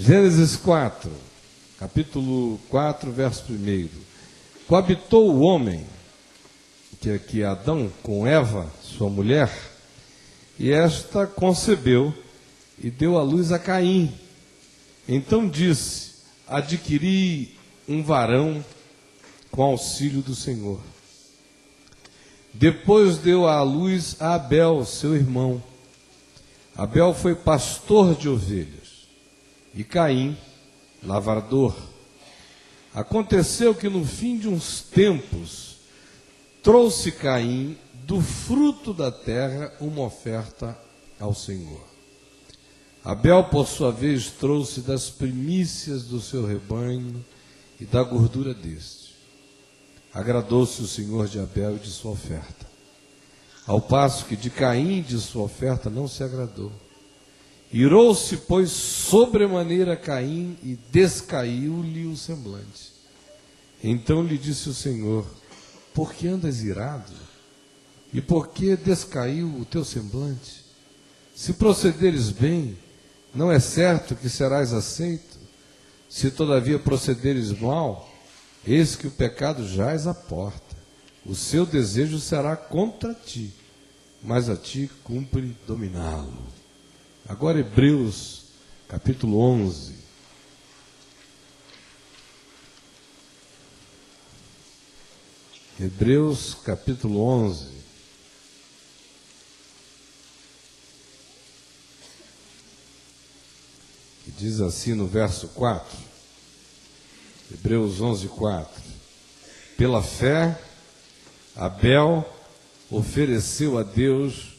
Gênesis 4, capítulo 4, verso 1. Coabitou o homem, que é Adão, com Eva, sua mulher, e esta concebeu e deu à luz a Caim. Então disse: adquiri um varão com auxílio do Senhor. Depois deu à luz a Abel, seu irmão. Abel foi pastor de ovelhas, e Caim, lavrador. Aconteceu que no fim de uns tempos, trouxe Caim do fruto da terra uma oferta ao Senhor. Abel, por sua vez, trouxe das primícias do seu rebanho e da gordura deste. Agradou-se o Senhor de Abel e de sua oferta, ao passo que de Caim e de sua oferta não se agradou. Irou-se, pois, sobremaneira Caim e descaiu-lhe o semblante. Então lhe disse o Senhor: por que andas irado? E por que descaiu o teu semblante? Se procederes bem, não é certo que serás aceito? Se todavia procederes mal, eis que o pecado jaz à porta. O seu desejo será contra ti, mas a ti cumpre dominá-lo. Agora Hebreus, capítulo 11. Hebreus, capítulo 11. Que diz assim no verso 4. Hebreus 11, 4. Pela fé, Abel ofereceu a Deus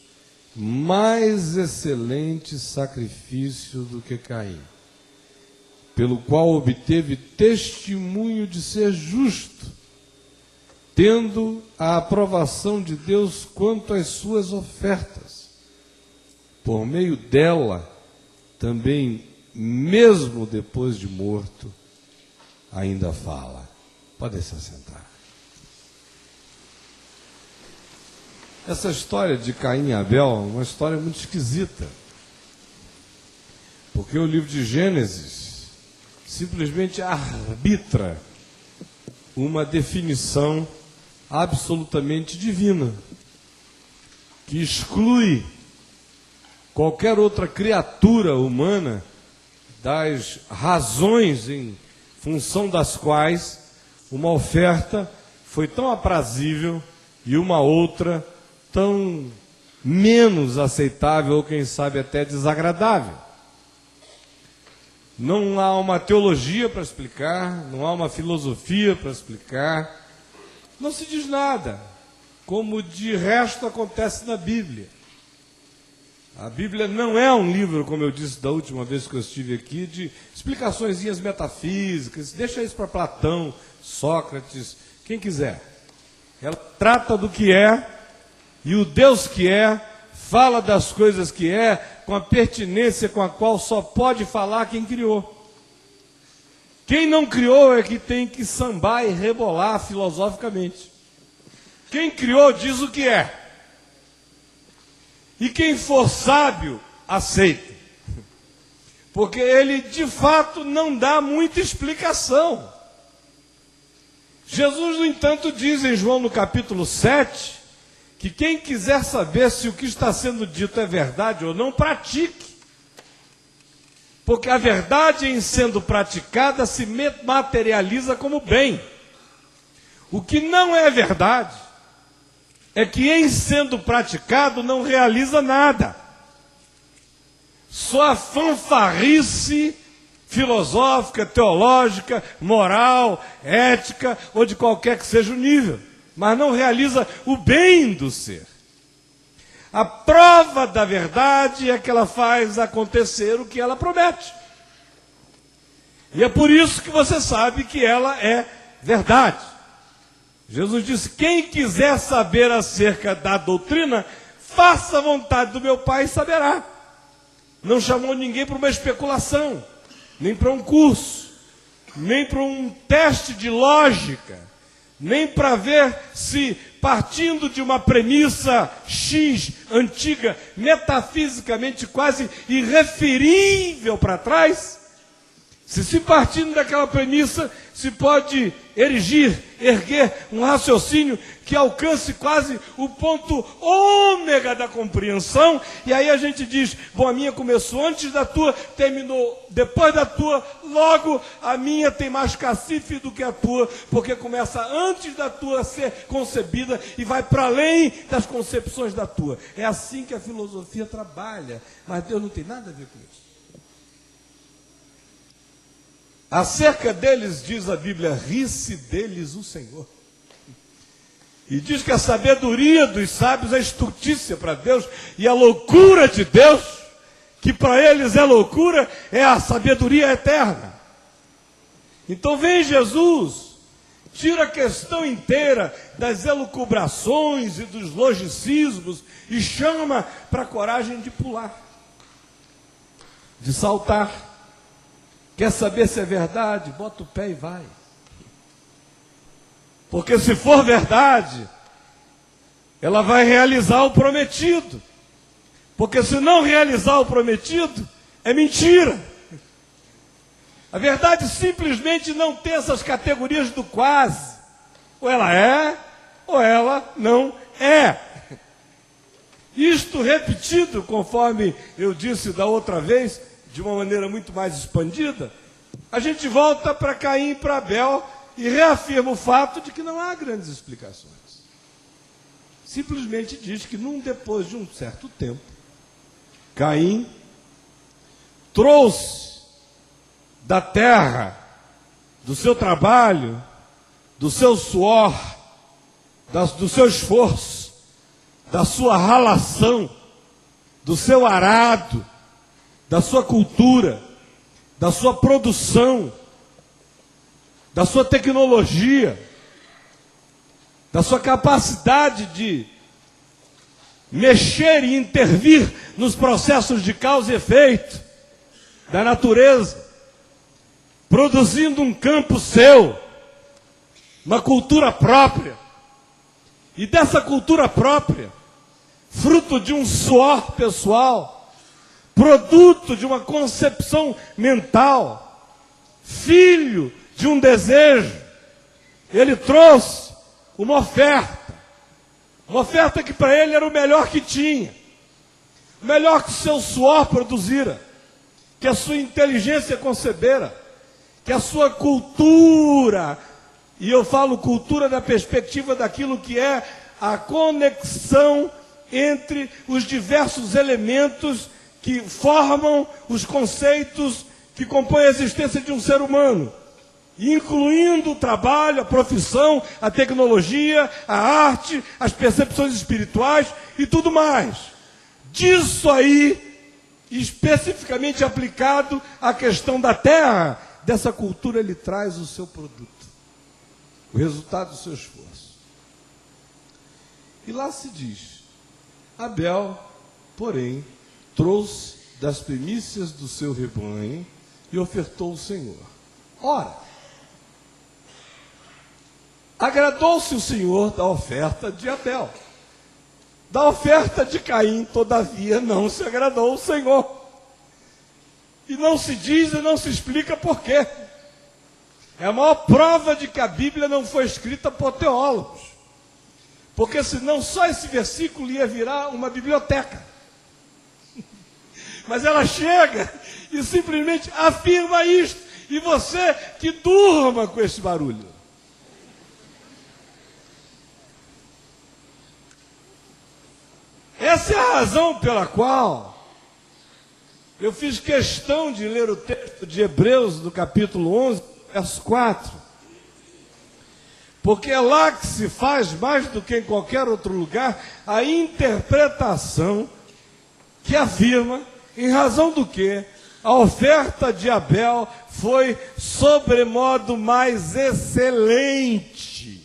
mais excelente sacrifício do que Caim, pelo qual obteve testemunho de ser justo, tendo a aprovação de Deus quanto às suas ofertas. Por meio dela, também, mesmo depois de morto, ainda fala. Pode se assentar. Essa história de Caim e Abel é uma história muito esquisita, porque o livro de Gênesis simplesmente arbitra uma definição absolutamente divina, que exclui qualquer outra criatura humana das razões em função das quais uma oferta foi tão aprazível e uma outra tão menos aceitável, ou quem sabe até desagradável. Não há uma teologia para explicar, não há uma filosofia para explicar, não se diz nada, como de resto acontece na Bíblia. A Bíblia não é um livro, como eu disse da última vez que eu estive aqui, de explicaçõezinhas metafísicas. Deixa isso para Platão, Sócrates, quem quiser. Ela trata do que é, e o Deus que é, fala das coisas que é, com a pertinência com a qual só pode falar quem criou. Quem não criou é que tem que sambar e rebolar filosoficamente. Quem criou diz o que é. E quem for sábio, aceita. Porque ele, de fato, não dá muita explicação. Jesus, no entanto, diz em João, no capítulo 7, que quem quiser saber se o que está sendo dito é verdade ou não, pratique. Porque a verdade, em sendo praticada, se materializa como bem. O que não é verdade é que, em sendo praticado, não realiza nada. Só a fanfarrice filosófica, teológica, moral, ética, ou de qualquer que seja o nível, mas não realiza o bem do ser. A prova da verdade é que ela faz acontecer o que ela promete. E é por isso que você sabe que ela é verdade. Jesus disse: quem quiser saber acerca da doutrina, faça a vontade do meu Pai e saberá. Não chamou ninguém para uma especulação, nem para um curso, nem para um teste de lógica, nem para ver se, partindo de uma premissa X, antiga, metafisicamente quase irreferível para trás, Se partindo daquela premissa, se pode erguer um raciocínio que alcance quase o ponto ômega da compreensão, e aí a gente diz, bom, a minha começou antes da tua, terminou depois da tua, logo a minha tem mais cacife do que a tua, porque começa antes da tua ser concebida e vai para além das concepções da tua. É assim que a filosofia trabalha, mas Deus não tem nada a ver com isso. Acerca deles, diz a Bíblia, ri-se deles o Senhor. E diz que a sabedoria dos sábios é estultícia para Deus, e a loucura de Deus, que para eles é loucura, é a sabedoria eterna. Então vem Jesus, tira a questão inteira das elucubrações e dos logicismos, e chama para a coragem de pular, de saltar. Quer saber se é verdade? Bota o pé e vai. Porque se for verdade, ela vai realizar o prometido. Porque se não realizar o prometido, é mentira. A verdade simplesmente não tem essas categorias do quase. Ou ela é, ou ela não é. Isto repetido, conforme eu disse da outra vez, de uma maneira muito mais expandida, a gente volta para Caim e para Abel e reafirma o fato de que não há grandes explicações. Simplesmente diz que depois de um certo tempo, Caim trouxe da terra, do seu trabalho, do seu suor, do seu esforço, da sua ralação, do seu arado, da sua cultura, da sua produção, da sua tecnologia, da sua capacidade de mexer e intervir nos processos de causa e efeito da natureza, produzindo um campo seu, uma cultura própria, e dessa cultura própria, fruto de um suor pessoal, produto de uma concepção mental, filho de um desejo, ele trouxe uma oferta que para ele era o melhor que tinha, o melhor que o seu suor produzira, que a sua inteligência concebera, que a sua cultura, e eu falo cultura da perspectiva daquilo que é a conexão entre os diversos elementos que formam os conceitos que compõem a existência de um ser humano, incluindo o trabalho, a profissão, a tecnologia, a arte, as percepções espirituais e tudo mais. Disso aí, especificamente aplicado à questão da terra, dessa cultura ele traz o seu produto, o resultado do seu esforço. E lá se diz, Abel, porém, trouxe das primícias do seu rebanho e ofertou ao Senhor. Ora, agradou-se o Senhor da oferta de Abel. Da oferta de Caim, todavia, não se agradou o Senhor. E não se diz e não se explica por quê. É a maior prova de que a Bíblia não foi escrita por teólogos. Porque senão só esse versículo ia virar uma biblioteca. Mas ela chega e simplesmente afirma isto. E você que durma com esse barulho. Essa é a razão pela qual eu fiz questão de ler o texto de Hebreus, do capítulo 11, verso 4. Porque é lá que se faz, mais do que em qualquer outro lugar, a interpretação que afirma, em razão do que a oferta de Abel foi sobremodo mais excelente